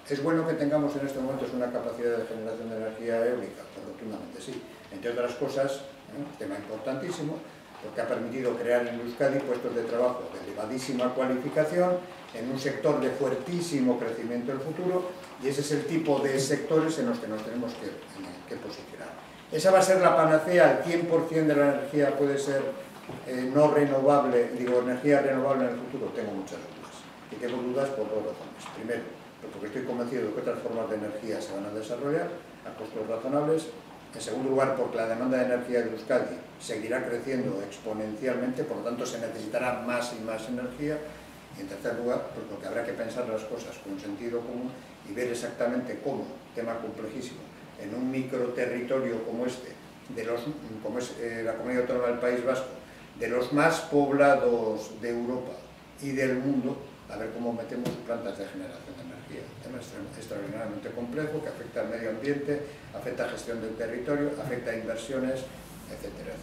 ¿Es bueno que tengamos en estos momentos una capacidad de generación de energía eólica? Pues rotundamente sí. Entre otras cosas, tema importantísimo, porque ha permitido crear en Euskadi puestos de trabajo de elevadísima cualificación, en un sector de fuertísimo crecimiento en el futuro, y ese es el tipo de sectores en los que nos tenemos que posicionar. ¿Esa va a ser la panacea? ¿El 100% de la energía puede ser no renovable, energía renovable en el futuro? Tengo muchas dudas. Y tengo dudas por dos razones. Primero, porque estoy convencido de que otras formas de energía se van a desarrollar a costos razonables. En segundo lugar, porque la demanda de energía de Euskadi seguirá creciendo exponencialmente, por lo tanto se necesitará más y más energía. Y en tercer lugar, pues porque habrá que pensar las cosas con sentido común y ver exactamente cómo, tema complejísimo, en un microterritorio como este, como es la Comunidad Autónoma del País Vasco, de los más poblados de Europa y del mundo, a ver cómo metemos plantas de generación de energía. Un tema extraordinariamente complejo que afecta al medio ambiente, afecta a gestión del territorio, afecta a inversiones, etcétera.